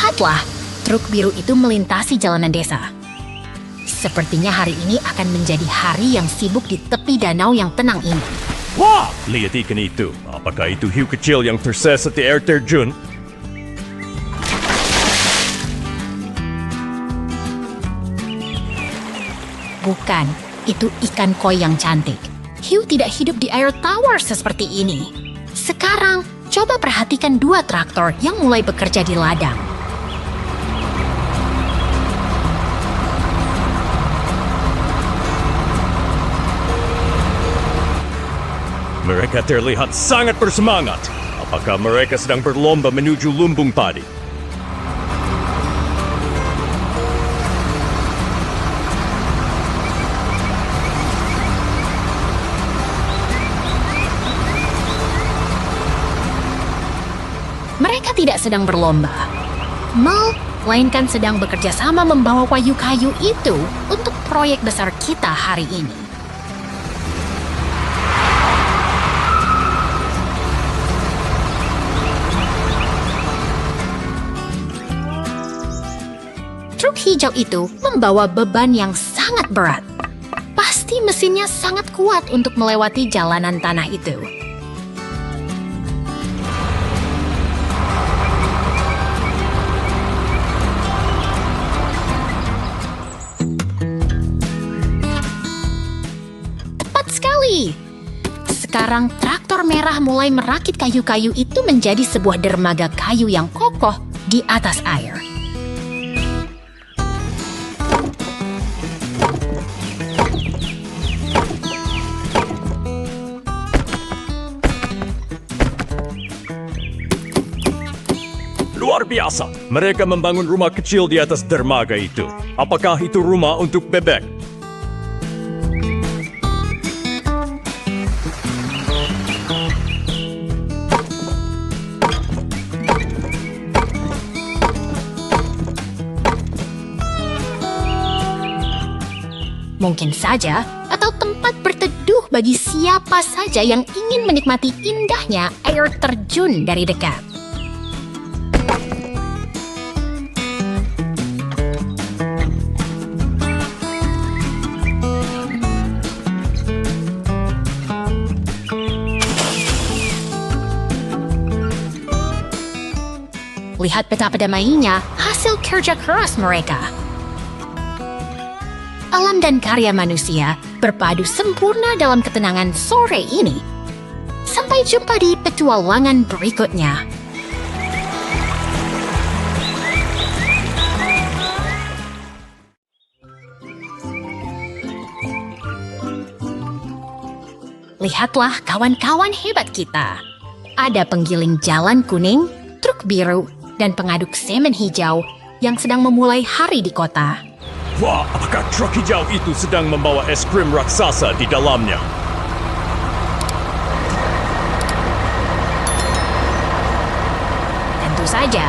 Lihatlah, truk biru itu melintasi jalanan desa. Sepertinya hari ini akan menjadi hari yang sibuk di tepi danau yang tenang ini. Wah, lihat ikan itu. Apakah itu hiu kecil yang tersesat di air terjun? Bukan, itu ikan koi yang cantik. Hiu tidak hidup di air tawar seperti ini. Sekarang, coba perhatikan dua traktor yang mulai bekerja di ladang. Mereka terlihat sangat bersemangat. Apakah mereka sedang berlomba menuju lumbung padi? Mereka tidak sedang berlomba, melainkan sedang bekerja sama membawa kayu-kayu itu untuk proyek besar kita hari ini. Truk hijau itu membawa beban yang sangat berat. Pasti mesinnya sangat kuat untuk melewati jalanan tanah itu. Tepat sekali. Sekarang traktor merah mulai merakit kayu-kayu itu menjadi sebuah dermaga kayu yang kokoh di atas air. Luar biasa. Mereka membangun rumah kecil di atas dermaga itu. Apakah itu rumah untuk bebek? Mungkin saja, atau tempat berteduh bagi siapa saja yang ingin menikmati indahnya air terjun dari dekat. Lihat betapa damainya hasil kerja keras mereka. Alam dan karya manusia berpadu sempurna dalam ketenangan sore ini. Sampai jumpa di petualangan berikutnya. Lihatlah kawan-kawan hebat kita. Ada penggiling jalan kuning, truk biru, dan pengaduk semen hijau yang sedang memulai hari di kota. Wah, apakah truk hijau itu sedang membawa es krim raksasa di dalamnya? Tentu saja.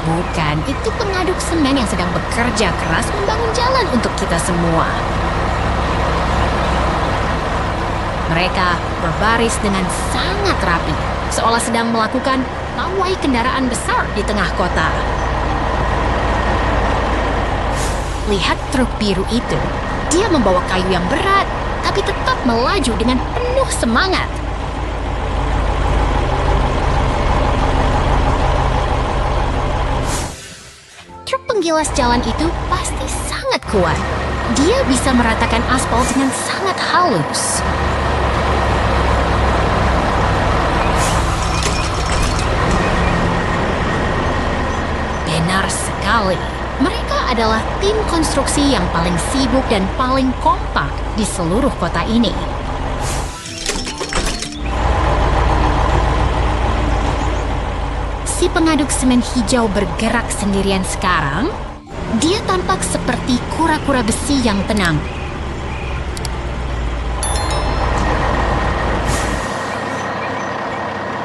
Bukan, itu pengaduk semen yang sedang bekerja keras membangun jalan untuk kita semua. Mereka berbaris dengan sangat rapi, seolah sedang melakukan pawai kendaraan besar di tengah kota. Lihat truk biru itu. Dia membawa kayu yang berat, tapi tetap melaju dengan penuh semangat. Truk penggilas jalan itu pasti sangat kuat. Dia bisa meratakan aspal dengan sangat halus. Benar sekali. Mereka adalah tim konstruksi yang paling sibuk dan paling kompak di seluruh kota ini. Si pengaduk semen hijau bergerak sendirian sekarang. Dia tampak seperti kura-kura besi yang tenang.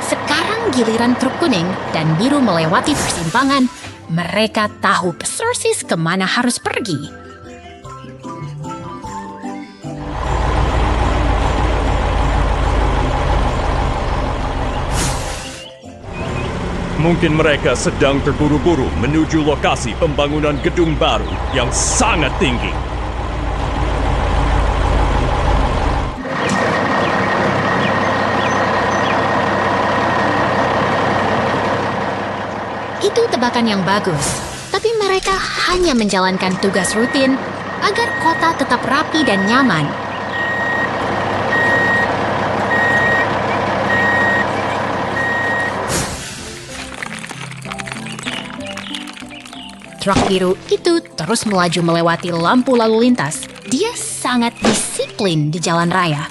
Sekarang giliran truk kuning dan biru melewati persimpangan. Mereka tahu persis kemana harus pergi. Mungkin mereka sedang terburu-buru menuju lokasi pembangunan gedung baru yang sangat tinggi. Itu tebakan yang bagus, tapi mereka hanya menjalankan tugas rutin agar kota tetap rapi dan nyaman. Truk biru itu terus melaju melewati lampu lalu lintas. Dia sangat disiplin di jalan raya.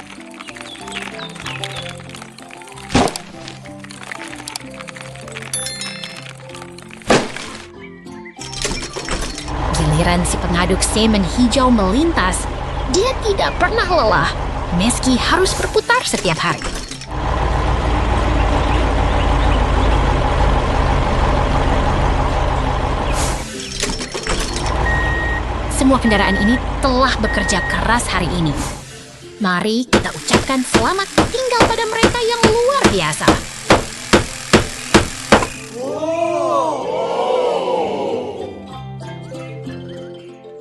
Giliran si pengaduk semen hijau melintas, dia tidak pernah lelah, meski harus berputar setiap hari. Semua kendaraan ini telah bekerja keras hari ini. Mari kita ucapkan selamat tinggal pada mereka yang luar biasa.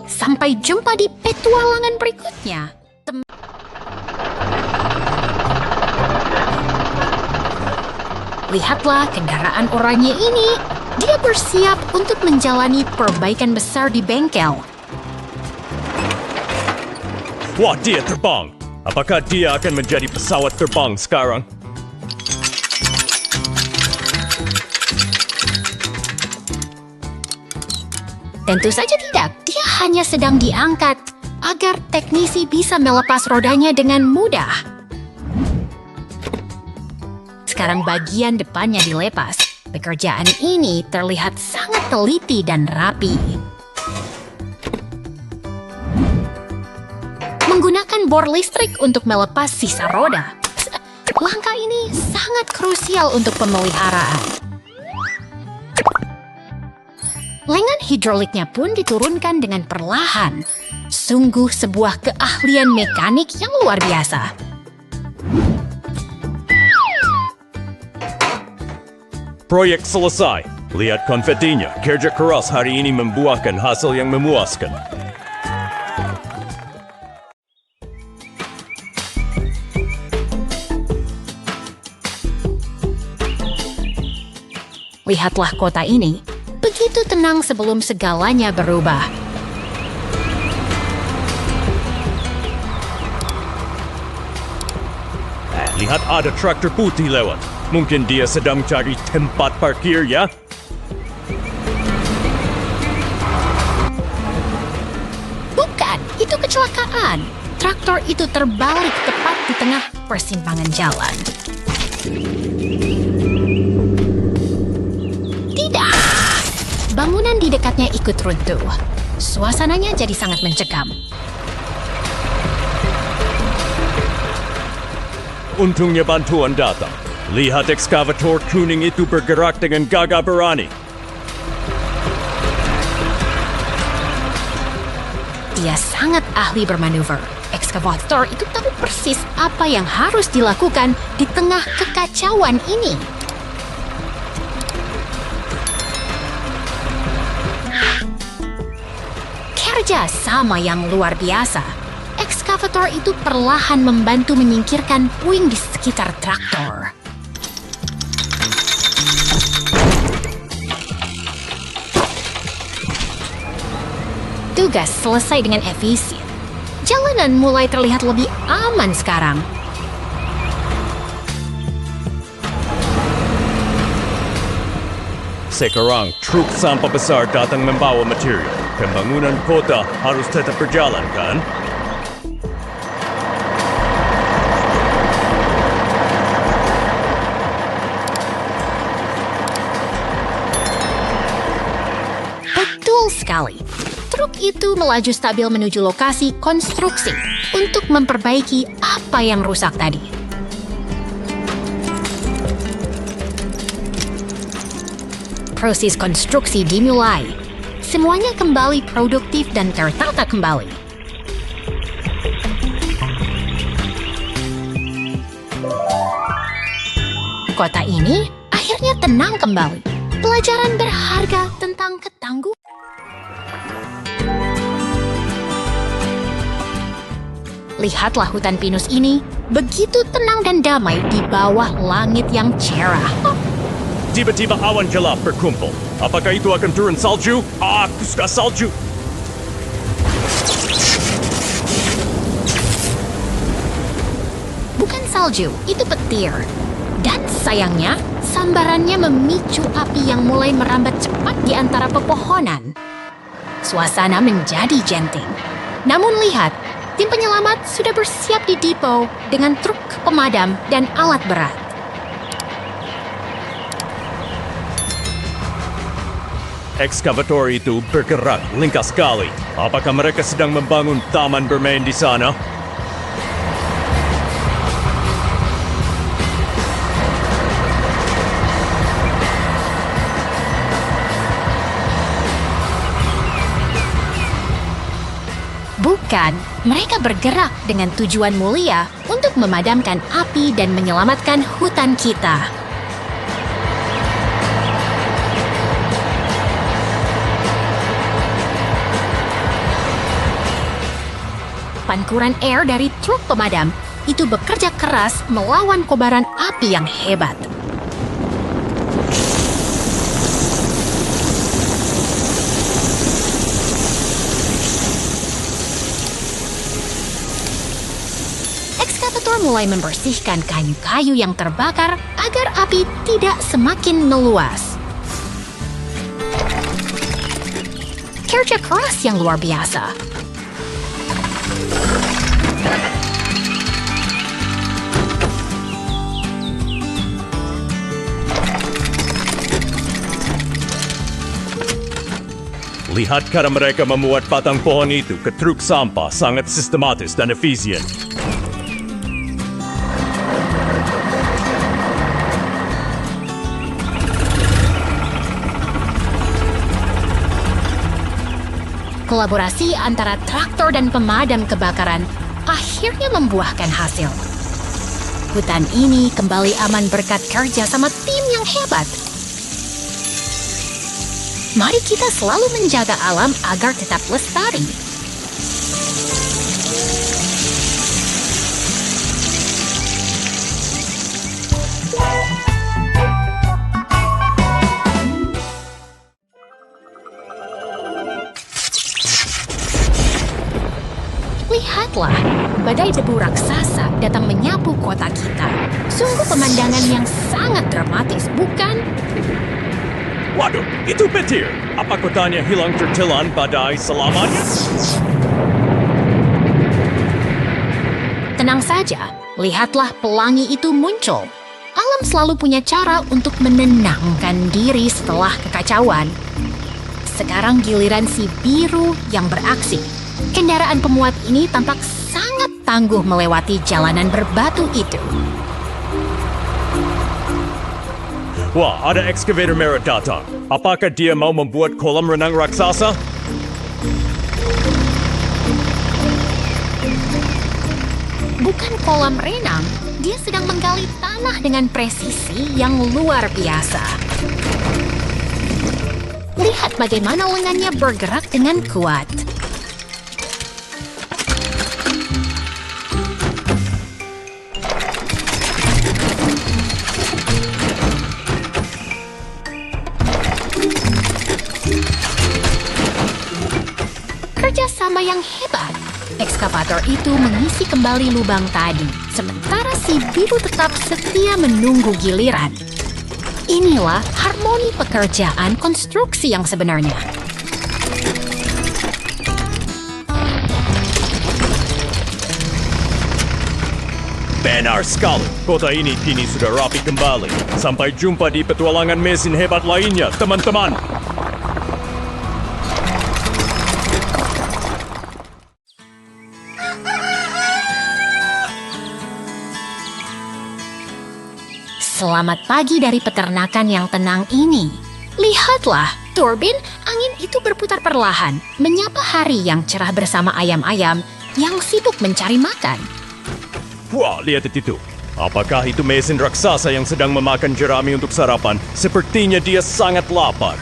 Sampai jumpa di petualangan berikutnya. Lihatlah kendaraan oranye ini. Dia bersiap untuk menjalani perbaikan besar di bengkel. Wah, dia terbang. Apakah dia akan menjadi pesawat terbang sekarang? Tentu saja tidak. Dia hanya sedang diangkat agar teknisi bisa melepas rodanya dengan mudah. Sekarang bagian depannya dilepas. Pekerjaan ini terlihat sangat teliti dan rapi. Menggunakan bor listrik untuk melepas sisa roda. Langkah ini sangat krusial untuk pemeliharaan. Lengan hidroliknya pun diturunkan dengan perlahan. Sungguh sebuah keahlian mekanik yang luar biasa. Proyek selesai. Lihat konfetinya. Kerja keras hari ini membuahkan hasil yang memuaskan. Lihatlah kota ini, begitu tenang sebelum segalanya berubah. Lihat ada traktor putih lewat. Mungkin dia sedang cari tempat parkir ya? Bukan, itu kecelakaan. Traktor itu terbalik tepat di tengah persimpangan jalan. Bangunan di dekatnya ikut runtuh. Suasananya jadi sangat mencekam. Untungnya bantuan datang. Lihat ekskavator kuning itu bergerak dengan gagah berani. Dia sangat ahli bermanuver. Ekskavator itu tahu persis apa yang harus dilakukan di tengah kekacauan ini. Kerja sama yang luar biasa. Ekskavator itu perlahan membantu menyingkirkan puing di sekitar traktor. Tugas selesai dengan efisien. Jalanan mulai terlihat lebih aman sekarang. Sekarang truk sampah besar datang membawa material. Pembangunan kota harus tetap berjalan, kan? Betul sekali. Truk itu melaju stabil menuju lokasi konstruksi untuk memperbaiki apa yang rusak tadi. Proses konstruksi dimulai. Semuanya kembali produktif dan tertata kembali. Kota ini akhirnya tenang kembali. Pelajaran berharga tentang ketangguhan. Lihatlah hutan pinus ini, begitu tenang dan damai di bawah langit yang cerah. Tiba-tiba awan gelap berkumpul. Apakah itu akan turun salju? Aku suka salju. Bukan salju, itu petir. Dan sayangnya, sambarannya memicu api yang mulai merambat cepat di antara pepohonan. Suasana menjadi genting. Namun lihat, tim penyelamat sudah bersiap di depo dengan truk pemadam dan alat berat. Ekskavator itu bergerak linkas sekali. Apakah mereka sedang membangun taman bermain di sana? Bukan, mereka bergerak dengan tujuan mulia untuk memadamkan api dan menyelamatkan hutan kita. Pankuran air dari truk pemadam itu bekerja keras melawan kobaran api yang hebat. Ekskavator mulai membersihkan kayu-kayu yang terbakar agar api tidak semakin meluas. Kerja keras yang luar biasa. Lihat cara mereka memuat batang pohon itu ke truk sampah sangat sistematis dan efisien. Kolaborasi antara traktor dan pemadam kebakaran akhirnya membuahkan hasil. Hutan ini kembali aman berkat kerja sama tim yang hebat. Mari kita selalu menjaga alam agar tetap lestari. Lihatlah, badai debu raksasa datang menyapu kota kita. Sungguh pemandangan yang sangat dramatis, bukan? Waduh, itu petir. Apa kotanya hilang tertelan badai selamanya? Tenang saja, lihatlah pelangi itu muncul. Alam selalu punya cara untuk menenangkan diri setelah kekacauan. Sekarang giliran si biru yang beraksi. Kendaraan pemuat ini tampak sangat tangguh melewati jalanan berbatu itu. Wah, ada ekskavator merah datang. Apakah dia mau membuat kolam renang raksasa? Bukan kolam renang, dia sedang menggali tanah dengan presisi yang luar biasa. Lihat bagaimana lengannya bergerak dengan kuat. Kerjasama yang hebat. Ekskavator itu mengisi kembali lubang tadi, sementara si biru tetap setia menunggu giliran. Inilah harmoni pekerjaan konstruksi yang sebenarnya. Benar sekali. Kota ini kini sudah rapi kembali. Sampai jumpa di petualangan mesin hebat lainnya, teman-teman. Selamat pagi dari peternakan yang tenang ini. Lihatlah, turbin angin itu berputar perlahan, menyapa hari yang cerah bersama ayam-ayam yang sibuk mencari makan. Wah, lihat itu. Apakah itu mesin raksasa yang sedang memakan jerami untuk sarapan? Sepertinya dia sangat lapar.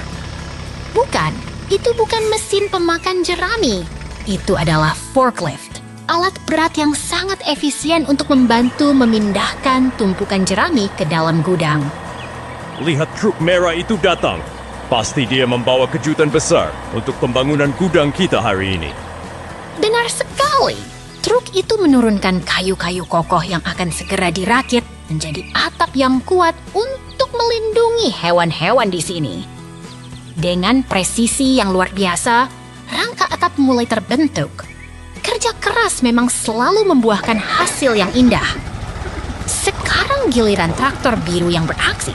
Bukan, itu bukan mesin pemakan jerami. Itu adalah forklift, alat berat yang sangat efisien untuk membantu memindahkan tumpukan jerami ke dalam gudang. Lihat truk merah itu datang. Pasti dia membawa kejutan besar untuk pembangunan gudang kita hari ini. Benar sekali. Truk itu menurunkan kayu-kayu kokoh yang akan segera dirakit menjadi atap yang kuat untuk melindungi hewan-hewan di sini. Dengan presisi yang luar biasa, rangka atap mulai terbentuk. Kerja keras memang selalu membuahkan hasil yang indah. Sekarang giliran traktor biru yang beraksi.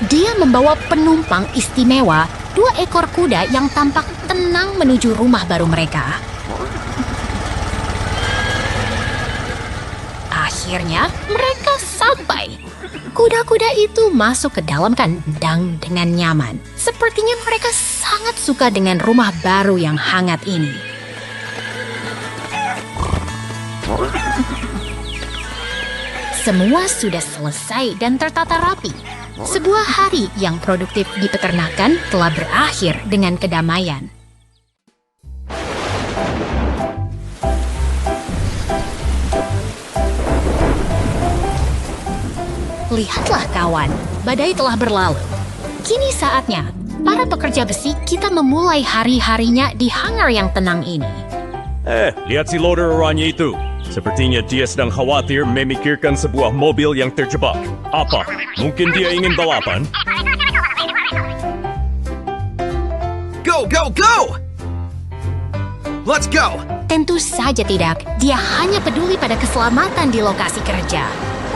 Dia membawa penumpang istimewa, 2 ekor kuda yang tampak tenang menuju rumah baru mereka. Akhirnya mereka sampai. Kuda-kuda itu masuk ke dalam kandang dengan nyaman. Sepertinya mereka sangat suka dengan rumah baru yang hangat ini. Semua sudah selesai dan tertata rapi. Sebuah hari yang produktif di peternakan telah berakhir dengan kedamaian. Lihatlah kawan, badai telah berlalu. Kini saatnya, para pekerja besi kita memulai hari-harinya di hangar yang tenang ini. Lihat si loader oranye itu. Sepertinya dia sedang khawatir memikirkan sebuah mobil yang terjebak. Apa? Mungkin dia ingin balapan? Go, go, go! Let's go! Tentu saja tidak, dia hanya peduli pada keselamatan di lokasi kerja.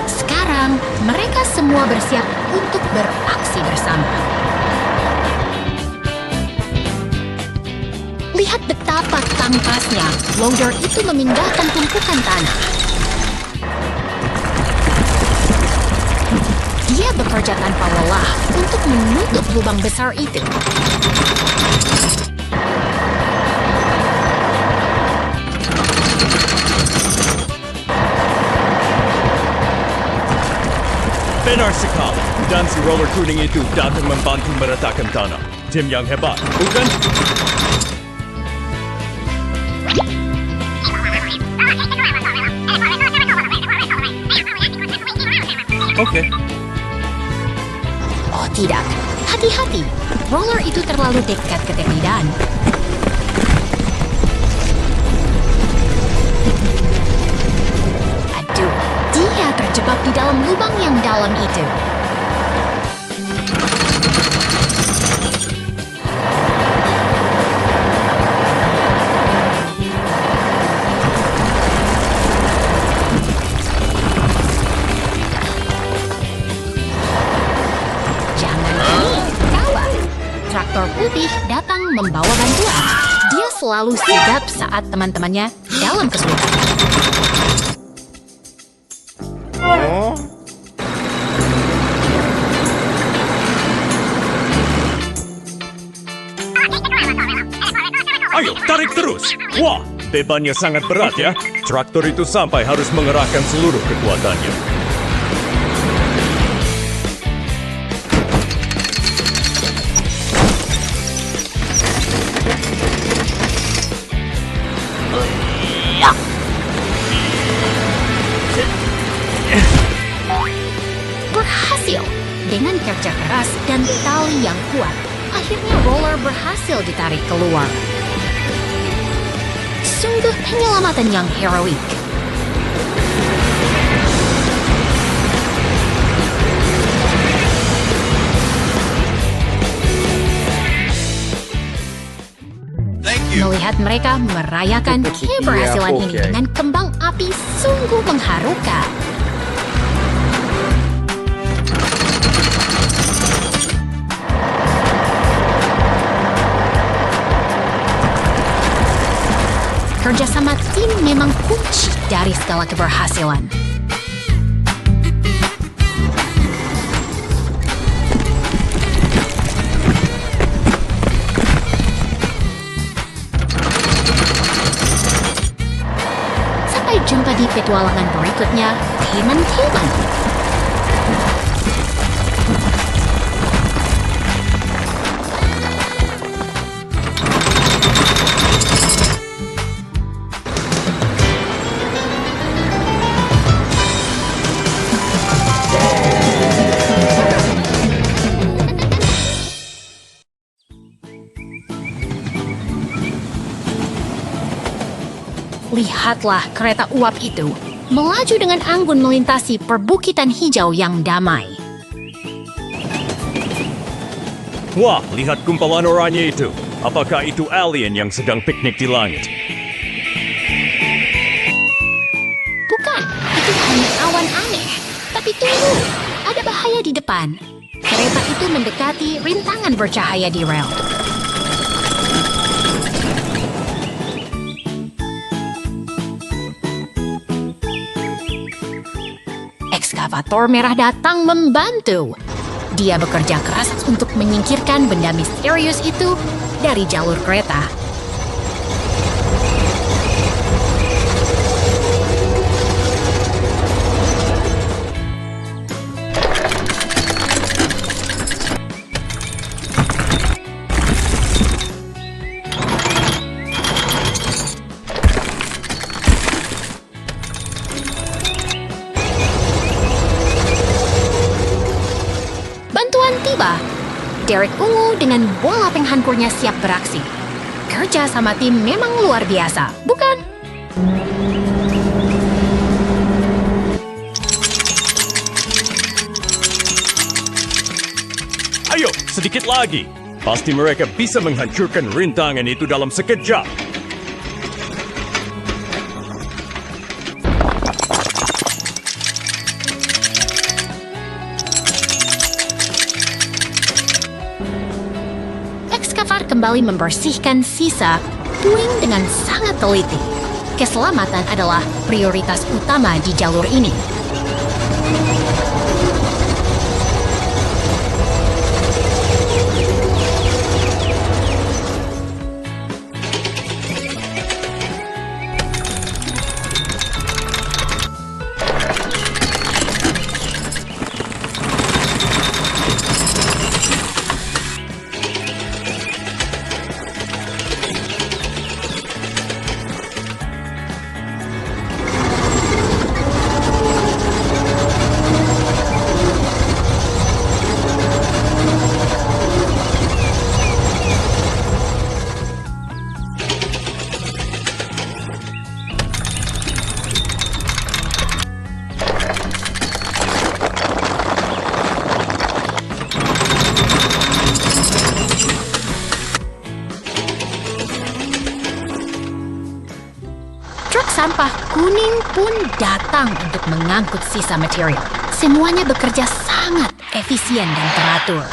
Sekarang, mereka semua bersiap untuk beraksi bersama. Lihat betapa tangkasnya loader itu memindahkan tumpukan tanah. Dia bekerja tanpa lelah untuk menutup lubang besar itu. Benar sekali. Dan si roller kuning itu datang membantu meratakan tanah. Tim yang hebat, bukan? Oke. Oh tidak, hati-hati. Roller itu terlalu dekat ke tepi dan... Aduh, dia terjebak di dalam lubang yang dalam itu. Traktor putih datang membawa bantuan. Dia selalu sigap saat teman-temannya dalam kesulitan. Ayo, tarik terus. Wah, bebannya sangat berat ya. Traktor itu sampai harus mengerahkan seluruh kekuatannya. Berhasil! Dengan kerja keras dan tali yang kuat, akhirnya roller berhasil ditarik keluar. Sungguh penyelamatan yang heroik. Melihat mereka merayakan keberhasilan ini dengan kembang api sungguh mengharukan. Kerjasama tim memang kunci dari segala keberhasilan. Sampai jumpa di meniti petualangan berikutnya, teman-teman. Lihatlah kereta uap itu melaju dengan anggun melintasi perbukitan hijau yang damai. Wah, lihat gumpalan oranye itu. Apakah itu alien yang sedang piknik di langit? Bukan, itu hanya awan aneh. Tapi tunggu, ada bahaya di depan. Kereta itu mendekati rintangan bercahaya di rel. Ekskavator merah datang membantu. Dia bekerja keras untuk menyingkirkan benda misterius itu dari jalur kereta. Tiba, Derek ungu dengan bola penghancurnya siap beraksi. Kerja sama tim memang luar biasa, bukan? Ayo, sedikit lagi. Pasti mereka bisa menghancurkan rintangan itu dalam sekejap. Kembali membersihkan sisa puing dengan sangat teliti. Keselamatan adalah prioritas utama di jalur ini. Sampah kuning pun datang untuk mengangkut sisa material. Semuanya bekerja sangat efisien dan teratur.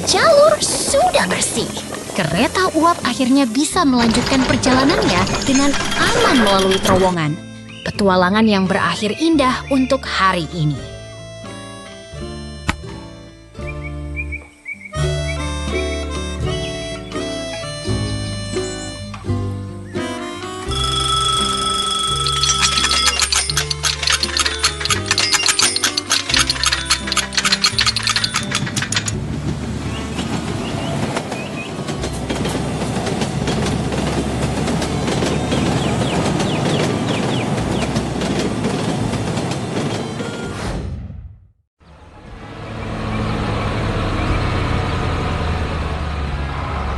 Jalur sudah bersih. Kereta uap akhirnya bisa melanjutkan perjalanannya dengan aman melalui terowongan. Petualangan yang berakhir indah untuk hari ini.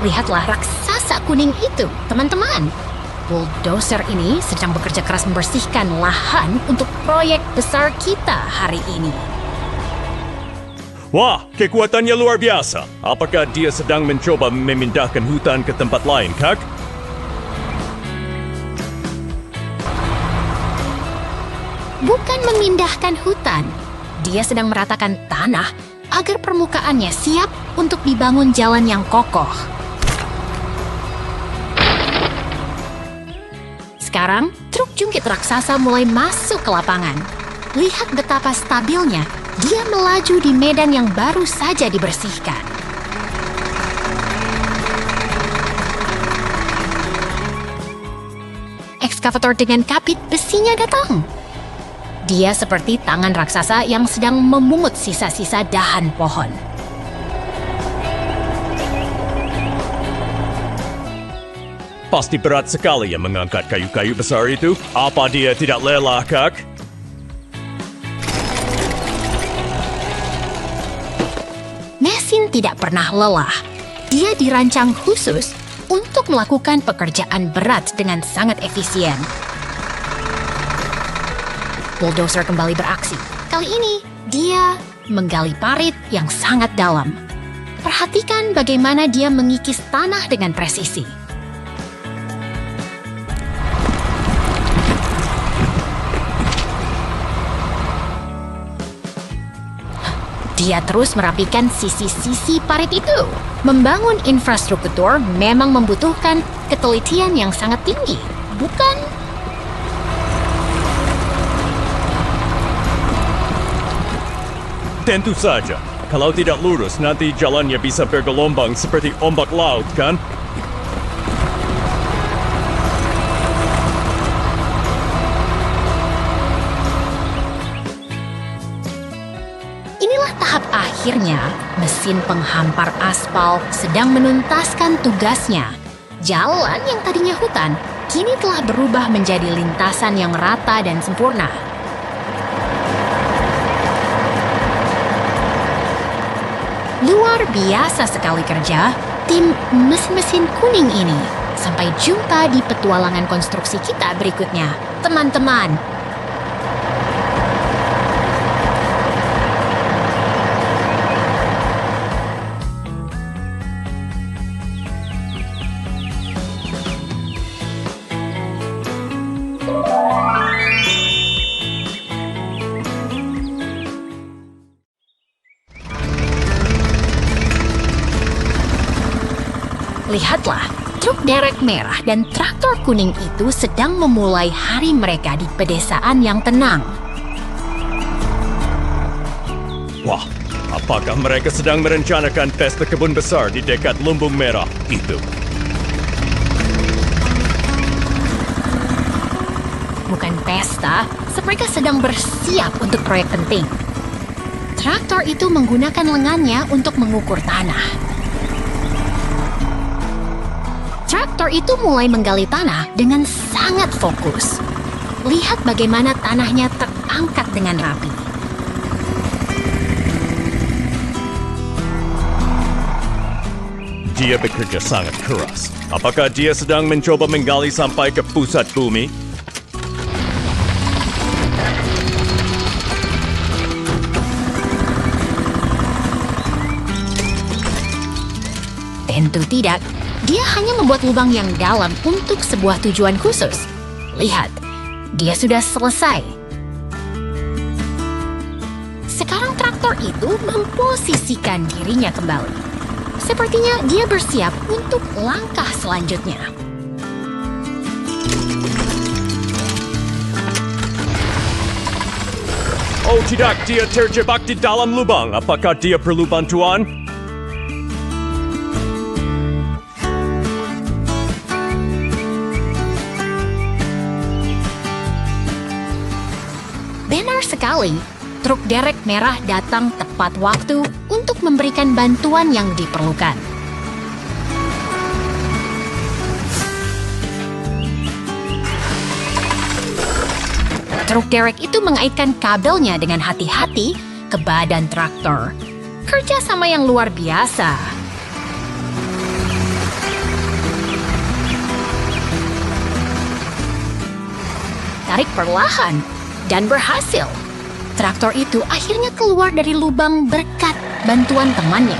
Lihatlah raksasa kuning itu, teman-teman. Bulldozer ini sedang bekerja keras membersihkan lahan untuk proyek besar kita hari ini. Wah, kekuatannya luar biasa. Apakah dia sedang mencoba memindahkan hutan ke tempat lain, Kak? Bukan memindahkan hutan. Dia sedang meratakan tanah agar permukaannya siap untuk dibangun jalan yang kokoh. Sekarang, truk jungkit raksasa mulai masuk ke lapangan. Lihat betapa stabilnya dia melaju di medan yang baru saja dibersihkan. Ekskavator dengan kapit besinya datang. Dia seperti tangan raksasa yang sedang memungut sisa-sisa dahan pohon. Pasti berat sekali ya mengangkat kayu-kayu besar itu. Apa dia tidak lelah, Kak? Mesin tidak pernah lelah. Dia dirancang khusus untuk melakukan pekerjaan berat dengan sangat efisien. Bulldozer kembali beraksi. Kali ini, dia menggali parit yang sangat dalam. Perhatikan bagaimana dia mengikis tanah dengan presisi. Dia terus merapikan sisi-sisi parit itu. Membangun infrastruktur memang membutuhkan ketelitian yang sangat tinggi, bukan? Tentu saja. Kalau tidak lurus, nanti jalannya bisa bergelombang seperti ombak laut, kan? Inilah tahap akhirnya. Mesin penghampar aspal sedang menuntaskan tugasnya. Jalan yang tadinya hutan, kini telah berubah menjadi lintasan yang rata dan sempurna. Luar biasa sekali kerja tim mesin-mesin kuning ini. Sampai jumpa di petualangan konstruksi kita berikutnya, teman-teman. Lihatlah, truk derek merah dan traktor kuning itu sedang memulai hari mereka di pedesaan yang tenang. Wah, apakah mereka sedang merencanakan pesta kebun besar di dekat lumbung merah itu? Bukan pesta, mereka sedang bersiap untuk proyek penting. Traktor itu menggunakan lengannya untuk mengukur tanah. Traktor itu mulai menggali tanah dengan sangat fokus. Lihat bagaimana tanahnya terangkat dengan rapi. Dia bekerja sangat keras. Apakah dia sedang mencoba menggali sampai ke pusat bumi? Tentu tidak. Dia hanya membuat lubang yang dalam untuk sebuah tujuan khusus. Lihat, dia sudah selesai. Sekarang traktor itu memposisikan dirinya kembali. Sepertinya dia bersiap untuk langkah selanjutnya. Oh tidak, dia terjebak di dalam lubang. Apakah dia perlu bantuan? Benar sekali, truk derek merah datang tepat waktu untuk memberikan bantuan yang diperlukan. Truk derek itu mengaitkan kabelnya dengan hati-hati ke badan traktor. Kerja sama yang luar biasa. Tarik perlahan. Dan berhasil. Traktor itu akhirnya keluar dari lubang berkat bantuan temannya.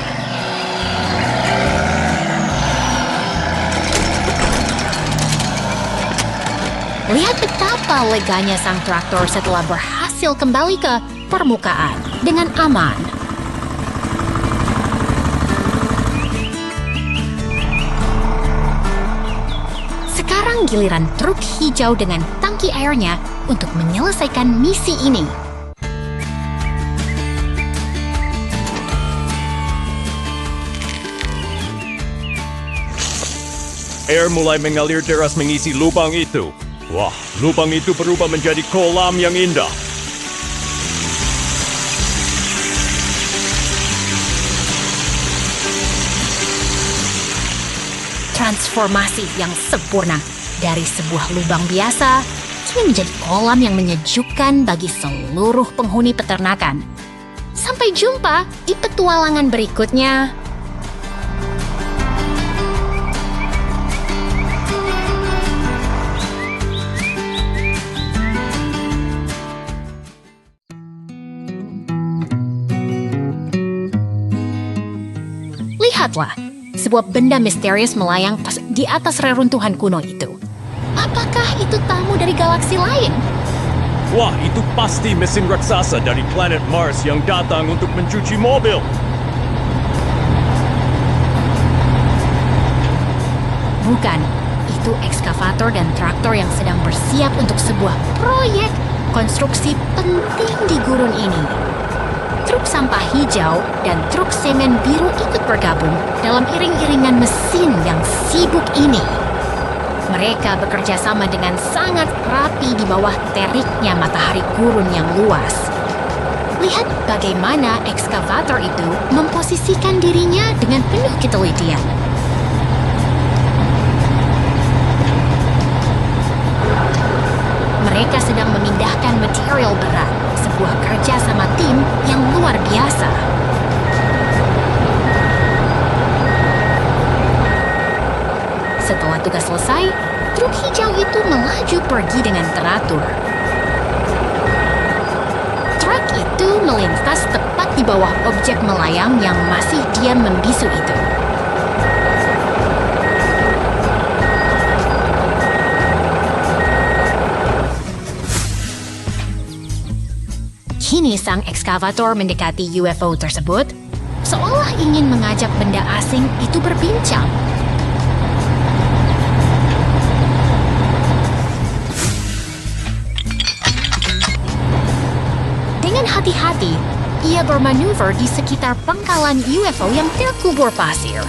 Lihat betapa leganya sang traktor setelah berhasil kembali ke permukaan dengan aman. Sekarang giliran truk hijau dengan tangki airnya untuk menyelesaikan misi ini. Air mulai mengalir deras mengisi lubang itu. Wah, lubang itu berubah menjadi kolam yang indah. Transformasi yang sempurna dari sebuah lubang biasa kini menjadi kolam yang menyejukkan bagi seluruh penghuni peternakan. Sampai jumpa di petualangan berikutnya. Lihatlah, sebuah benda misterius melayang di atas reruntuhan kuno itu. Apakah itu tamu dari galaksi lain? Wah, itu pasti mesin raksasa dari planet Mars yang datang untuk mencuci mobil. Bukan, itu ekskavator dan traktor yang sedang bersiap untuk sebuah proyek konstruksi penting di gurun ini. Truk sampah hijau dan truk semen biru ikut bergabung dalam iring-iringan mesin yang sibuk ini. Mereka bekerja sama dengan sangat rapi di bawah teriknya matahari gurun yang luas. Lihat bagaimana ekskavator itu memposisikan dirinya dengan penuh ketelitian. Mereka sedang memindahkan material berat, sebuah kerja sama tim yang luar biasa. Setelah tugas selesai, truk hijau itu melaju pergi dengan teratur. Truk itu melintas tepat di bawah objek melayang yang masih diam membisu itu. Kini sang ekskavator mendekati UFO tersebut, seolah ingin mengajak benda asing itu berbincang. Dengan hati-hati, ia bermanuver di sekitar pangkalan UFO yang terkubur pasir.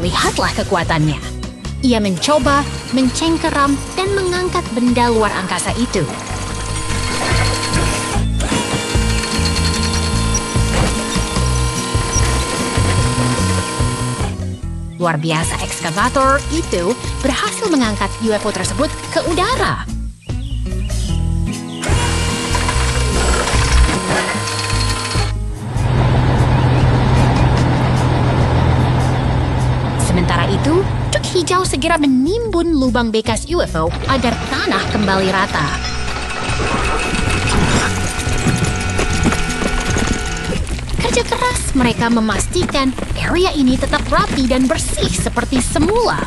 Lihatlah kekuatannya. Ia mencoba mencengkeram dan mengangkat benda luar angkasa itu. Luar biasa, ekskavator itu berhasil mengangkat UFO tersebut ke udara. Sementara itu, truk hijau segera menimbun lubang bekas UFO agar tanah kembali rata. Kerja keras mereka memastikan area ini tetap rapi dan bersih seperti semula.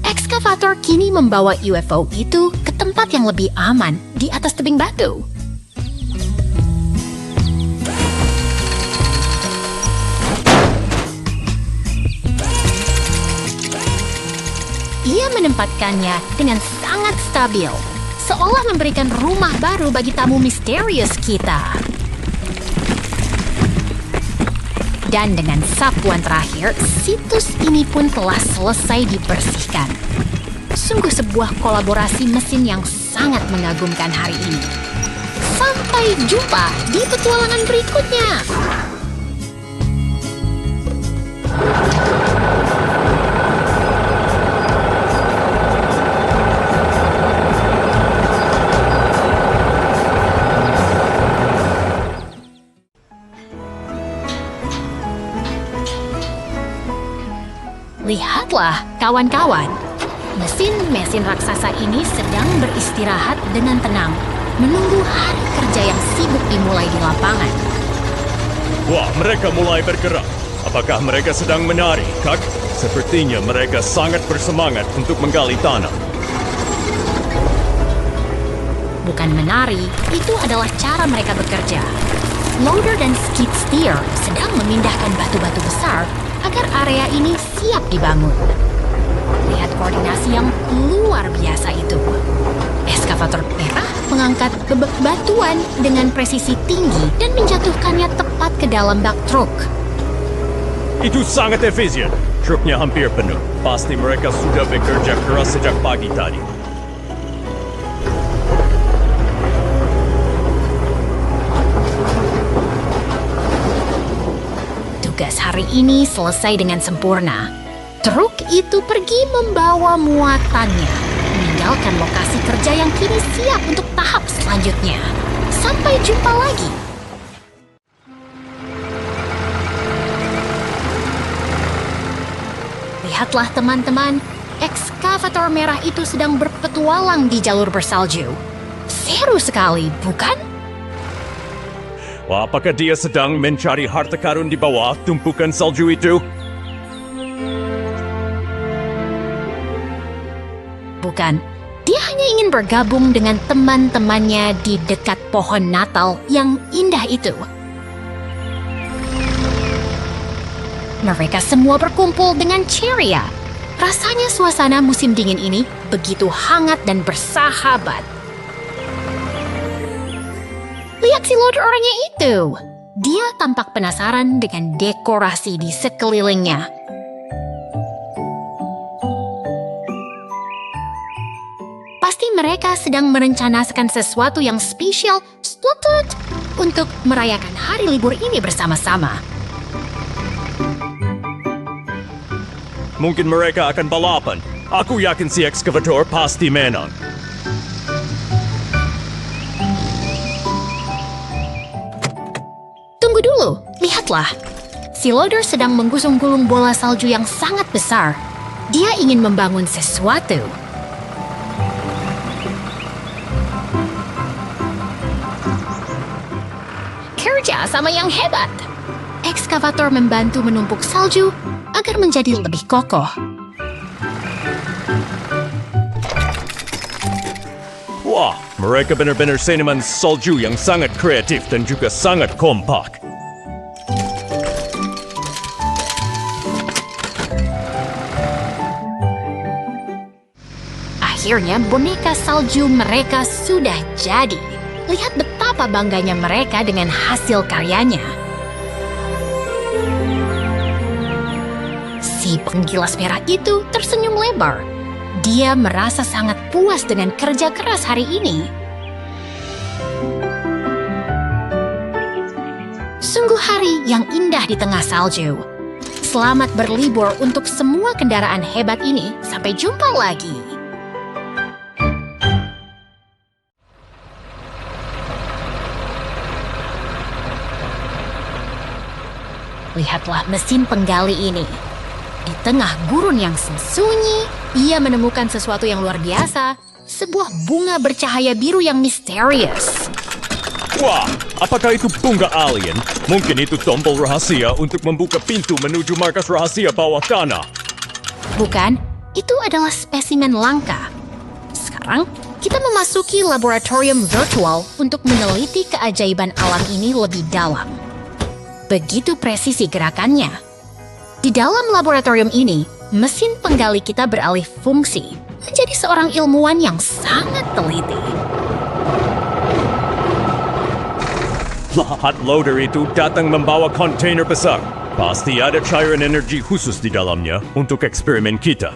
Ekskavator kini membawa UFO itu ke tempat yang lebih aman di atas tebing batu. Ia menempatkannya dengan sangat stabil, seolah memberikan rumah baru bagi tamu misterius kita. Dan dengan sapuan terakhir, situs ini pun telah selesai dibersihkan. Sungguh sebuah kolaborasi mesin yang sangat mengagumkan hari ini. Sampai jumpa di petualangan berikutnya. Lihatlah, kawan-kawan. Mesin-mesin raksasa ini sedang beristirahat dengan tenang, menunggu hari kerja yang sibuk dimulai di lapangan. Wah, mereka mulai bergerak. Apakah mereka sedang menari, Kak? Sepertinya mereka sangat bersemangat untuk menggali tanah. Bukan menari, itu adalah cara mereka bekerja. Loader dan skid steer sedang memindahkan batu-batu besar agar area ini siap dibangun. Lihat koordinasi yang luar biasa itu. Eskavator merah mengangkat batuan dengan presisi tinggi dan menjatuhkannya tepat ke dalam bak truk. Itu sangat efisien. Truknya hampir penuh. Pasti mereka sudah bekerja keras sejak pagi tadi. Tugas hari ini selesai dengan sempurna. Truk itu pergi membawa muatannya, meninggalkan lokasi kerja yang kini siap untuk tahap selanjutnya. Sampai jumpa lagi. Lihatlah teman-teman, ekskavator merah itu sedang berpetualang di jalur bersalju. Seru sekali, bukan? Wah, apakah dia sedang mencari harta karun di bawah tumpukan salju itu? Bukan, dia hanya ingin bergabung dengan teman-temannya di dekat pohon Natal yang indah itu. Mereka semua berkumpul dengan ceria. Rasanya suasana musim dingin ini begitu hangat dan bersahabat. Lihat si loader orangnya itu. Dia tampak penasaran dengan dekorasi di sekelilingnya. Pasti mereka sedang merencanakan sesuatu yang spesial untuk merayakan hari libur ini bersama-sama. Mungkin mereka akan balapan. Aku yakin si ekskavator pasti menang. Tunggu dulu, lihatlah. Si loader sedang menggulung bola salju yang sangat besar. Dia ingin membangun sesuatu. Kerja sama yang hebat. Ekskavator membantu menumpuk salju agar menjadi lebih kokoh. Wah, mereka benar-benar seniman salju yang sangat kreatif dan juga sangat kompak. Akhirnya boneka salju mereka sudah jadi. Lihat betapa bangganya mereka dengan hasil karyanya. Si penggilas merah itu tersenyum lebar. Dia merasa sangat puas dengan kerja keras hari ini. Sungguh hari yang indah di tengah salju. Selamat berlibur untuk semua kendaraan hebat ini. Sampai jumpa lagi. Lihatlah mesin penggali ini. Di tengah gurun yang sunyi, ia menemukan sesuatu yang luar biasa. Sebuah bunga bercahaya biru yang misterius. Wah, apakah itu bunga alien? Mungkin itu tombol rahasia untuk membuka pintu menuju markas rahasia bawah tanah. Bukan, itu adalah spesimen langka. Sekarang, kita memasuki laboratorium virtual untuk meneliti keajaiban alam ini lebih dalam. Begitu presisi gerakannya. Di dalam laboratorium ini, mesin penggali kita beralih fungsi menjadi seorang ilmuwan yang sangat teliti. Hot loader itu datang membawa kontainer besar. Pasti ada cairan energi khusus di dalamnya untuk eksperimen kita.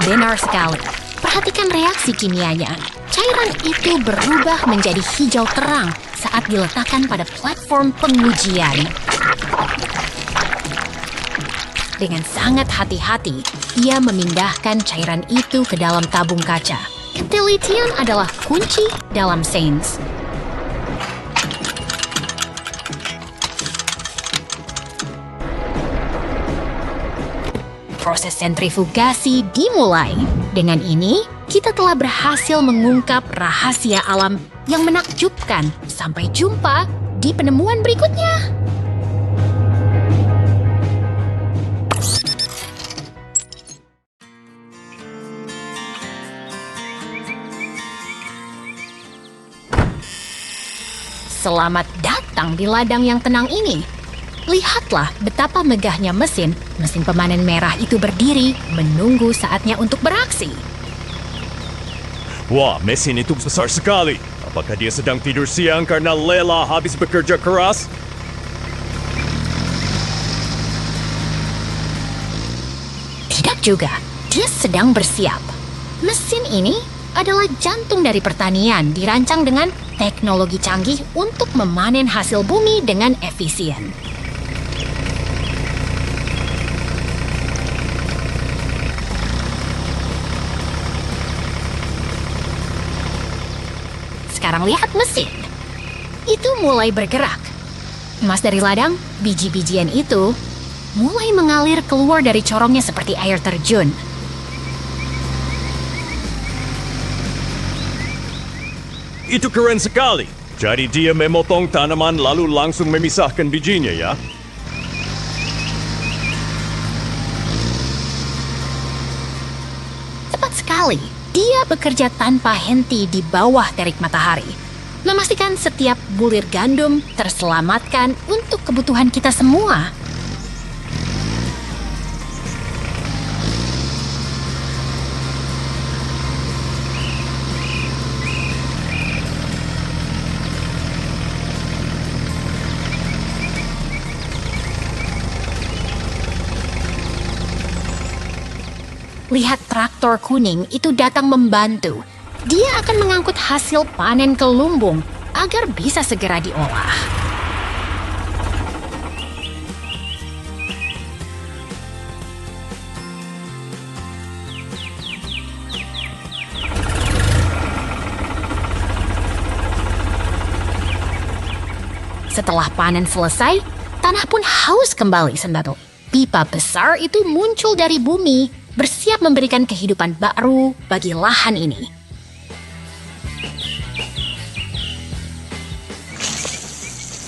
Benar sekali. Perhatikan reaksi kimianya. Cairan itu berubah menjadi hijau terang saat diletakkan pada platform pengujian. Dengan sangat hati-hati, ia memindahkan cairan itu ke dalam tabung kaca. Ketelitian adalah kunci dalam sains. Proses sentrifugasi dimulai. Dengan ini, kita telah berhasil mengungkap rahasia alam yang menakjubkan. Sampai jumpa di penemuan berikutnya. Selamat datang di ladang yang tenang ini. Lihatlah betapa megahnya mesin pemanen merah itu berdiri menunggu saatnya untuk beraksi. Wah, mesin itu besar sekali. Apakah dia sedang tidur siang karena lelah habis bekerja keras? Tidak juga, dia sedang bersiap. Mesin ini adalah jantung dari pertanian, dirancang dengan teknologi canggih untuk memanen hasil bumi dengan efisien. Sekarang lihat mesin. Itu mulai bergerak. Emas dari ladang, biji-bijian itu mulai mengalir keluar dari corongnya seperti air terjun. Itu keren sekali. Jadi dia memotong tanaman lalu langsung memisahkan bijinya ya? Tepat sekali. Dia bekerja tanpa henti di bawah terik matahari. Memastikan setiap bulir gandum terselamatkan untuk kebutuhan kita semua. Lihat traktor kuning itu datang membantu. Dia akan mengangkut hasil panen ke lumbung agar bisa segera diolah. Setelah panen selesai, tanah pun haus kembali, Sendato. Pipa besar itu muncul dari bumi, bersiap memberikan kehidupan baru bagi lahan ini.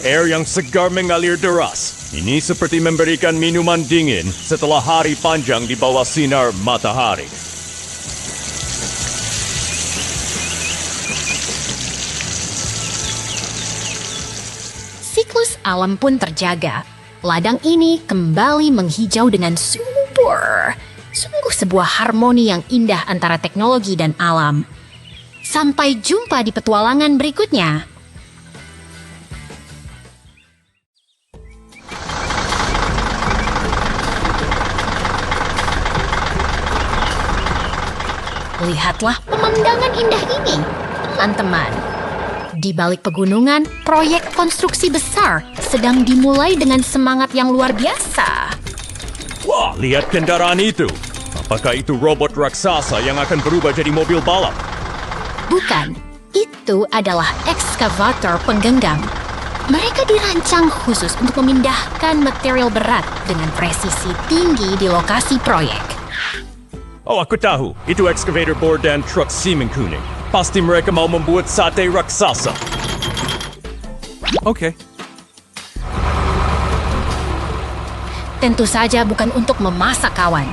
Air yang segar mengalir deras. Ini seperti memberikan minuman dingin setelah hari panjang di bawah sinar matahari. Siklus alam pun terjaga. Ladang ini kembali menghijau dengan subur. Sungguh sebuah harmoni yang indah antara teknologi dan alam. Sampai jumpa di petualangan berikutnya. Lihatlah pemandangan indah ini, teman-teman. Di balik pegunungan, proyek konstruksi besar sedang dimulai dengan semangat yang luar biasa. Wah, lihat kendaraan itu. Apakah itu robot raksasa yang akan berubah jadi mobil balap? Bukan, itu adalah ekskavator penggenggam. Mereka dirancang khusus untuk memindahkan material berat dengan presisi tinggi di lokasi proyek. Oh, aku tahu. Itu excavator board dan truk semen kuning. Pasti mereka mau membuat sate raksasa. Oke. Tentu saja bukan untuk memasak, kawan.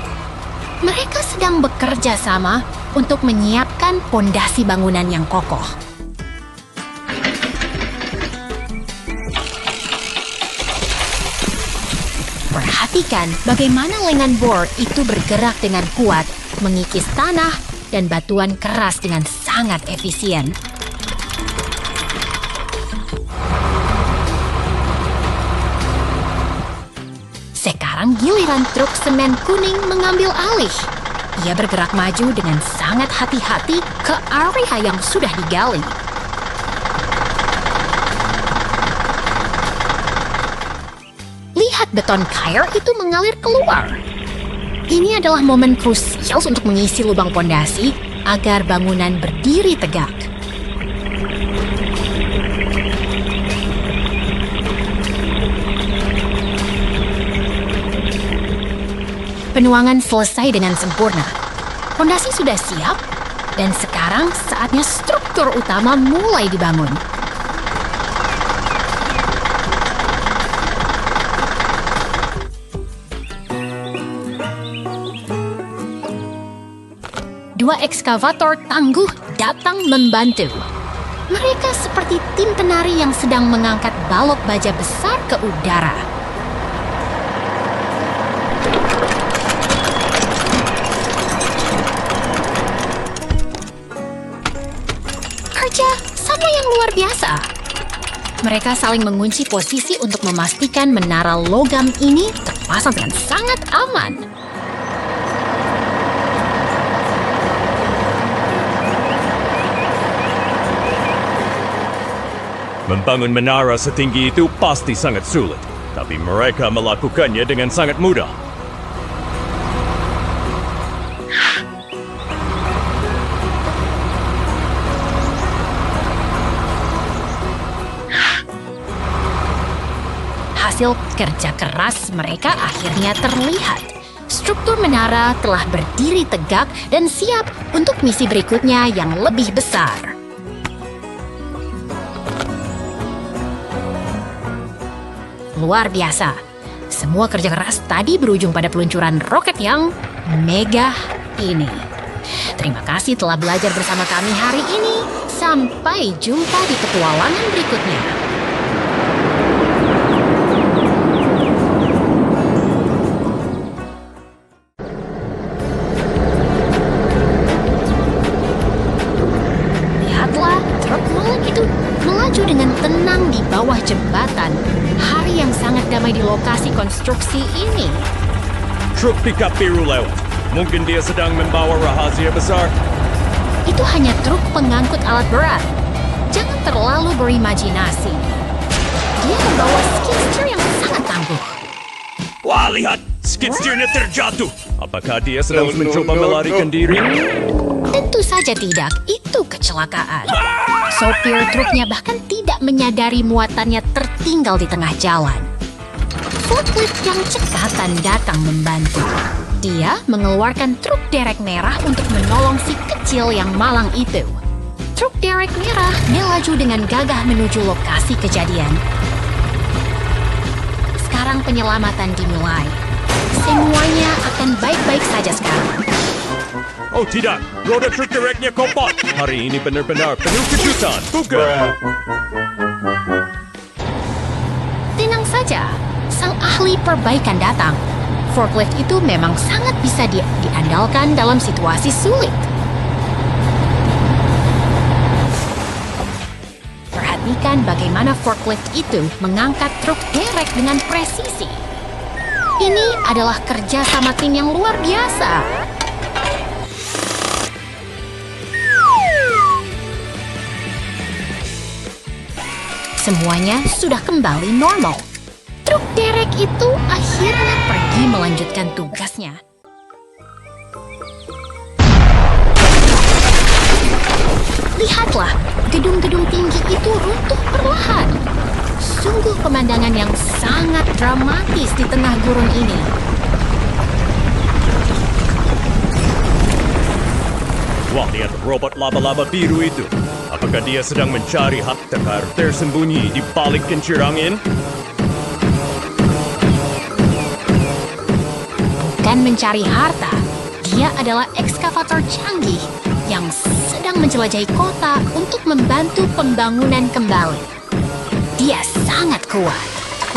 Mereka sedang bekerja sama untuk menyiapkan pondasi bangunan yang kokoh. Perhatikan bagaimana lengan bor itu bergerak dengan kuat, mengikis tanah dan batuan keras dengan sangat efisien. Sekarang giliran truk semen kuning mengambil alih. Ia bergerak maju dengan sangat hati-hati ke area yang sudah digali. Lihat beton kair itu mengalir keluar. Ini adalah momen krusial untuk mengisi lubang pondasi agar bangunan berdiri tegak. Penuangan selesai dengan sempurna. Pondasi sudah siap, Dan sekarang saatnya struktur utama mulai dibangun. Dua ekskavator tangguh datang membantu. Mereka seperti tim penari yang sedang mengangkat balok baja besar ke udara. Kerja sama yang luar biasa. Mereka saling mengunci posisi untuk memastikan menara logam ini terpasang dengan sangat aman. Membangun menara setinggi itu pasti sangat sulit, tapi mereka melakukannya dengan sangat mudah. Hasil kerja keras mereka akhirnya terlihat. Struktur menara telah berdiri tegak dan siap untuk misi berikutnya yang lebih besar. Luar biasa. Semua kerja keras tadi berujung pada peluncuran roket yang mega ini. Terima kasih telah belajar bersama kami hari ini. Sampai jumpa di petualangan berikutnya. Lihatlah, truk molen itu melaju dengan tenang di bawah jembatan. Hari yang sangat damai di lokasi konstruksi ini. Truk pickup biru lewat. Mungkin dia sedang membawa rahasia besar. Itu hanya truk pengangkut alat berat. Jangan terlalu berimajinasi. Dia membawa skid steer yang sangat tangguh. Wah, lihat! Skid steer-nya terjatuh. Apakah dia sedang mencoba melarikan diri? Tentu saja tidak. Itu kecelakaan. Sopir truknya bahkan tidak menyadari muatannya tertinggal di tengah jalan. Forklift yang cekatan datang membantu. Dia mengeluarkan truk derek merah untuk menolong si kecil yang malang itu. Truk derek merah melaju dengan gagah menuju lokasi kejadian. Sekarang penyelamatan dimulai. Semuanya akan baik-baik saja sekarang. Oh tidak, roda truk dereknya kopot. Hari ini benar-benar penuh kejutan, bukan? Tenang saja, sang ahli perbaikan datang. Forklift itu memang sangat bisa diandalkan dalam situasi sulit. Perhatikan bagaimana forklift itu mengangkat truk derek dengan presisi. Ini adalah kerja sama tim yang luar biasa. Semuanya sudah kembali normal. Truk derek itu akhirnya pergi melanjutkan tugasnya. Lihatlah, gedung-gedung tinggi itu runtuh perlahan. Sungguh pemandangan yang sangat dramatis di tengah gurun ini. Wah, lihat robot laba-laba biru itu. Apakah dia sedang mencari harta karun tersembunyi di balik kincir angin? Bukan mencari harta, dia adalah ekskavator canggih yang sedang menjelajahi kota untuk membantu pembangunan kembali. Dia sangat kuat.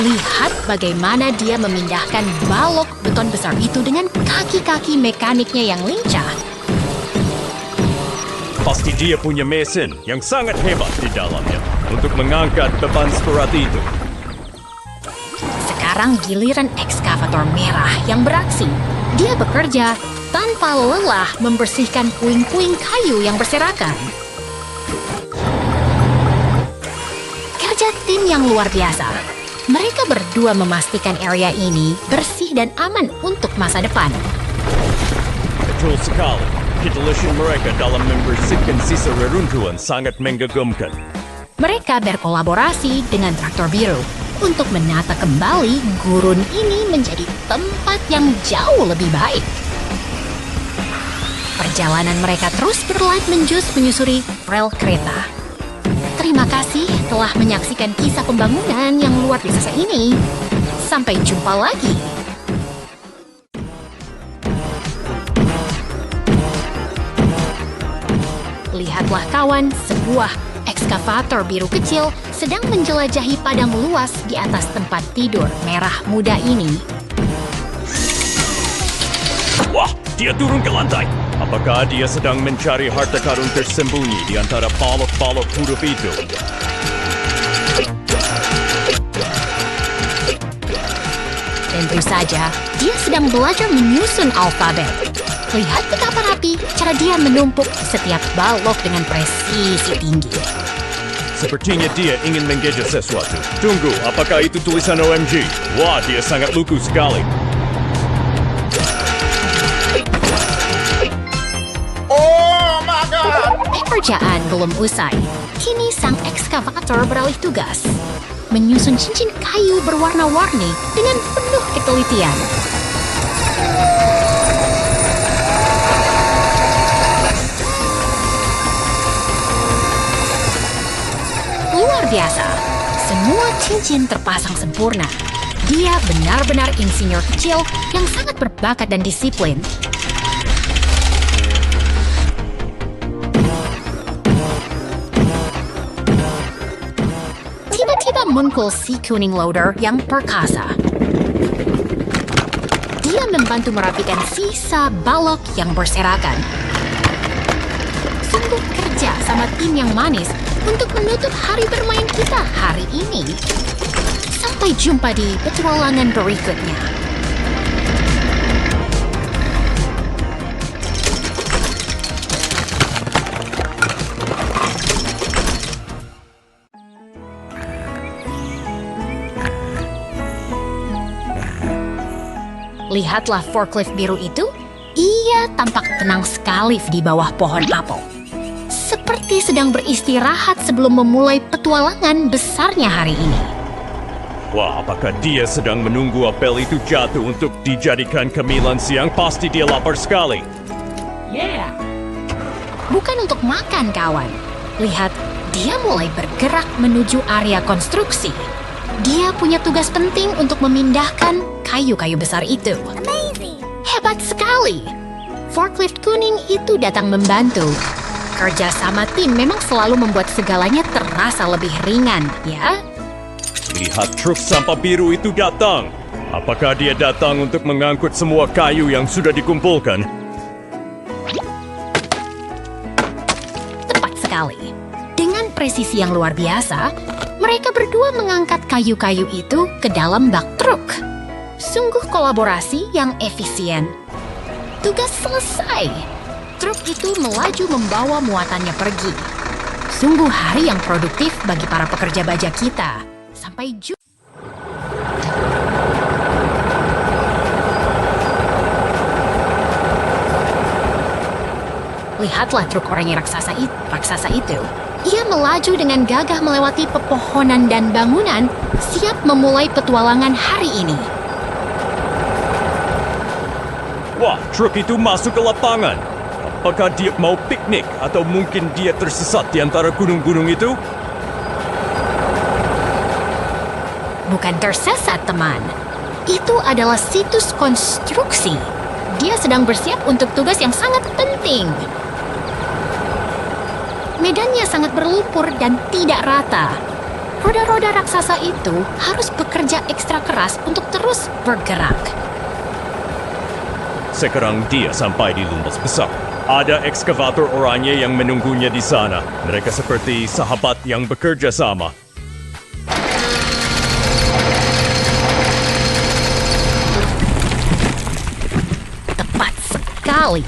Lihat bagaimana dia memindahkan balok beton besar itu dengan kaki-kaki mekaniknya yang lincah. Pasti dia punya mesin yang sangat hebat di dalamnya untuk mengangkat beban seberat itu. Sekarang giliran ekskavator merah yang beraksi. Dia bekerja tanpa lelah membersihkan puing-puing kayu yang berserakan. Kerja tim yang luar biasa. Mereka berdua memastikan area ini bersih dan aman untuk masa depan. Betul sekali. Ketulusan mereka dalam membersihkan sisa reruntuhan sangat mengagumkan. Mereka berkolaborasi dengan traktor biru untuk menata kembali gurun ini menjadi tempat yang jauh lebih baik. Perjalanan mereka terus berlanjut menyusuri rel kereta. Terima kasih telah menyaksikan kisah pembangunan yang luar biasa ini. Sampai jumpa lagi. Lihatlah kawan, sebuah ekskavator biru kecil sedang menjelajahi padang luas di atas tempat tidur merah muda ini. Wah, dia turun ke lantai. Apakah dia sedang mencari harta karun tersembunyi di antara balok-balok huruf itu? Tentu saja, dia sedang belajar menyusun alfabet. Lihat betapa rapi cara dia menumpuk setiap balok dengan presisi tinggi. Sepertinya dia ingin menggadget sesuatu. Tunggu, apakah itu tulisan OMG? Wah, dia sangat lugu sekali. Pekerjaan belum usai. Kini sang ekskavator beralih tugas. Menyusun cincin kayu berwarna-warni dengan penuh ketelitian. Luar biasa. Semua cincin terpasang sempurna. Dia benar-benar insinyur kecil yang sangat berbakat dan disiplin. Tiba-tiba muncul si kuning loader yang perkasa. Dia membantu merapikan sisa balok yang berserakan. Sungguh kerja sama tim yang manis untuk menutup hari bermain kita hari ini. Sampai jumpa di petualangan berikutnya. Lihatlah forklift biru itu. Ia tampak tenang sekali di bawah pohon apel. Seperti sedang beristirahat sebelum memulai petualangan besarnya hari ini. Wah, apakah dia sedang menunggu apel itu jatuh untuk dijadikan cemilan siang? Pasti dia lapar sekali. Bukan untuk makan, kawan. Lihat, dia mulai bergerak menuju area konstruksi. Dia punya tugas penting untuk memindahkan kayu-kayu besar itu. Hebat sekali! Forklift kuning itu datang membantu. Kerja sama tim memang selalu membuat segalanya terasa lebih ringan, ya? Lihat truk sampah biru itu datang. Apakah dia datang untuk mengangkut semua kayu yang sudah dikumpulkan? Tepat sekali. Dengan presisi yang luar biasa, mereka berdua mengangkat kayu-kayu itu ke dalam bak truk. Sungguh kolaborasi yang efisien. Tugas selesai. Truk itu melaju membawa muatannya pergi. Sungguh hari yang produktif bagi para pekerja baja kita. Sampai jumpa. Lihatlah truk oranye raksasa itu. Ia melaju dengan gagah melewati pepohonan dan bangunan, siap memulai petualangan hari ini. Wah, truk itu masuk ke lapangan. Apakah dia mau piknik atau mungkin dia tersesat di antara gunung-gunung itu? Bukan tersesat, teman. Itu adalah situs konstruksi. Dia sedang bersiap untuk tugas yang sangat penting. Medannya sangat berlumpur dan tidak rata. Roda-roda raksasa itu harus bekerja ekstra keras untuk terus bergerak. Sekarang dia sampai di lumbas besar. Ada ekskavator oranye yang menunggunya di sana. Mereka seperti sahabat yang bekerja sama. Tepat sekali.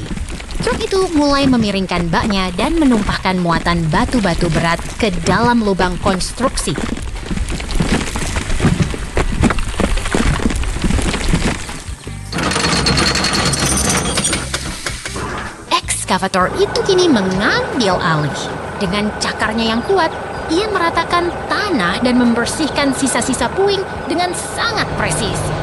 Truk itu mulai memiringkan baknya dan menumpahkan muatan batu-batu berat ke dalam lubang konstruksi. Ekskavator itu kini mengambil alih. Dengan cakarnya yang kuat, ia meratakan tanah dan membersihkan sisa-sisa puing dengan sangat presisi.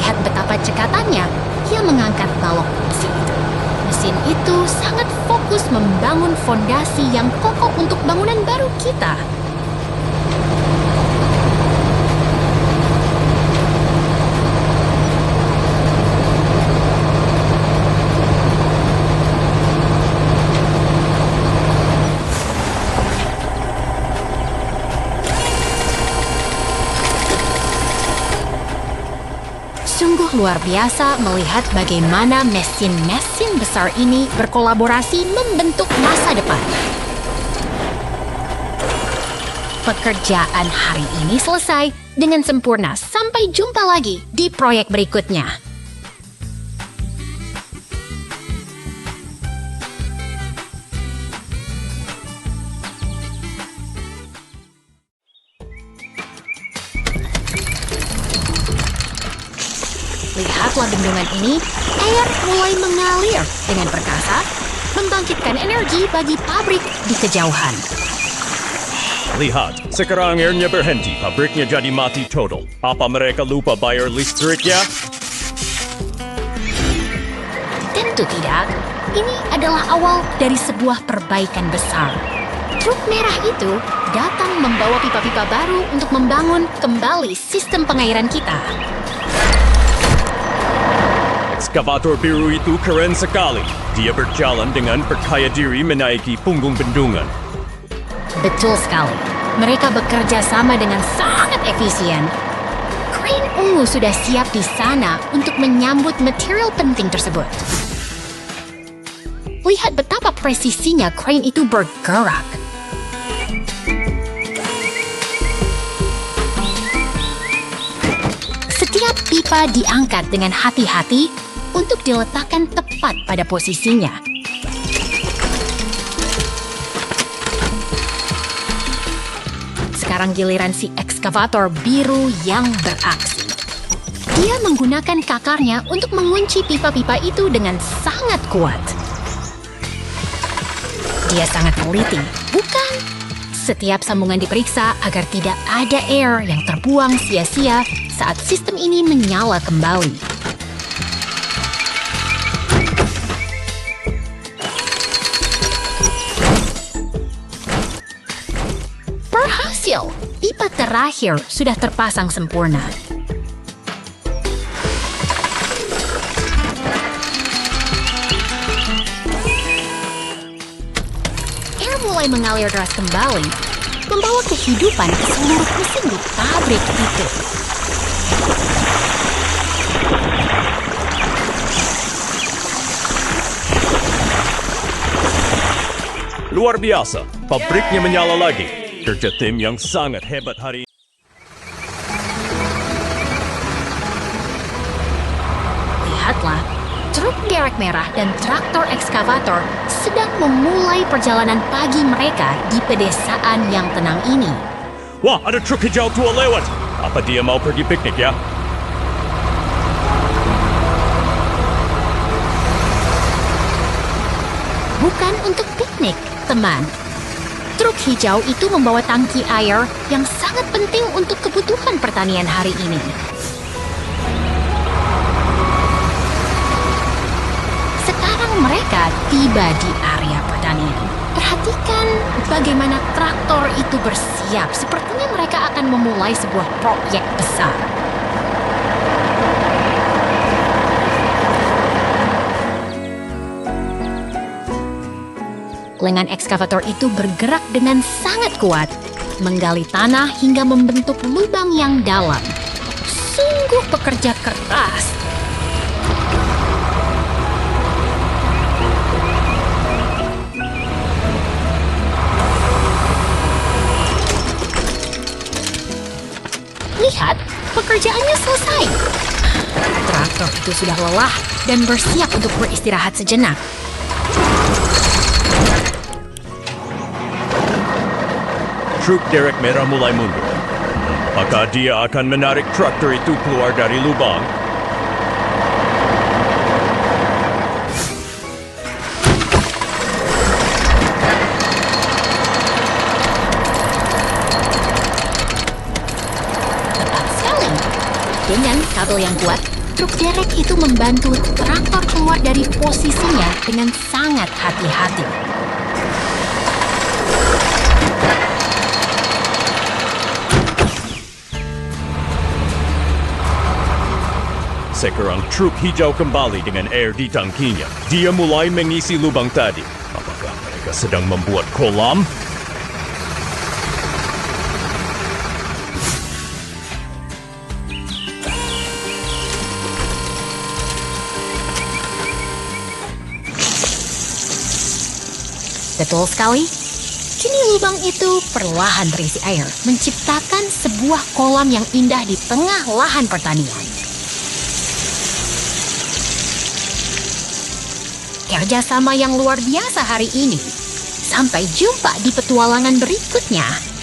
melihat betapa cekatannya, ia mengangkat balok besi itu. Mesin itu sangat fokus membangun fondasi yang kokoh untuk bangunan baru kita. Sungguh luar biasa melihat bagaimana mesin-mesin besar ini berkolaborasi membentuk masa depan. Pekerjaan hari ini selesai dengan sempurna. Sampai jumpa lagi di proyek berikutnya. Lihatlah bendungan ini, air mulai mengalir dengan perkasa, membangkitkan energi bagi pabrik di kejauhan. Lihat, sekarang airnya berhenti, pabriknya jadi mati total. Apa mereka lupa bayar listriknya? Tentu tidak. Ini adalah awal dari sebuah perbaikan besar. Truk merah itu datang membawa pipa-pipa baru untuk membangun kembali sistem pengairan kita. Ekskavator biru itu keren sekali. Dia berjalan dengan percaya diri menaiki punggung bendungan. Betul sekali. Mereka bekerja sama dengan sangat efisien. Crane ungu sudah siap di sana untuk menyambut material penting tersebut. Lihat betapa presisinya crane itu bergerak. Setiap pipa diangkat dengan hati-hati untuk diletakkan tepat pada posisinya. Sekarang giliran si ekskavator biru yang beraksi. Dia menggunakan kakarnya untuk mengunci pipa-pipa itu dengan sangat kuat. Dia sangat teliti, bukan? Setiap sambungan diperiksa agar tidak ada air yang terbuang sia-sia saat sistem ini menyala kembali. Berhasil! Pipa terakhir sudah terpasang sempurna. Air mulai mengalir deras kembali, membawa kehidupan ke seluruh mesin di pabrik itu. Luar biasa, pabriknya menyala lagi. Kerja tim yang sangat hebat hari ini. Lihatlah, truk derek merah dan traktor ekskavator sedang memulai perjalanan pagi mereka di pedesaan yang tenang ini. Wah, ada truk hijau tua lewat. Apa dia mau pergi piknik ya? Bukan untuk piknik, teman. Truk hijau itu membawa tangki air yang sangat penting untuk kebutuhan pertanian hari ini. Sekarang mereka tiba di area pertanian. Perhatikan bagaimana traktor itu bersiap. Sepertinya mereka akan memulai sebuah proyek besar. Lengan ekskavator itu bergerak dengan sangat kuat, menggali tanah hingga membentuk lubang yang dalam. Sungguh pekerja keras. Lihat, pekerjaannya selesai. Traktor itu sudah lelah dan bersiap untuk beristirahat sejenak. Truk derek merah mulai mundur. Apakah dia akan menarik traktor itu keluar dari lubang? Tepat sekali. Dengan kabel yang kuat, Truk derek itu membantu traktor keluar dari posisinya dengan sangat hati-hati. Sekarang truk hijau kembali dengan air di tangkinya. Dia mulai mengisi lubang tadi. Apakah mereka sedang membuat kolam? Betul sekali. Kini lubang itu perlahan terisi air, menciptakan sebuah kolam yang indah di tengah lahan pertanian. Kerjasama yang luar biasa hari ini. Sampai jumpa di petualangan berikutnya.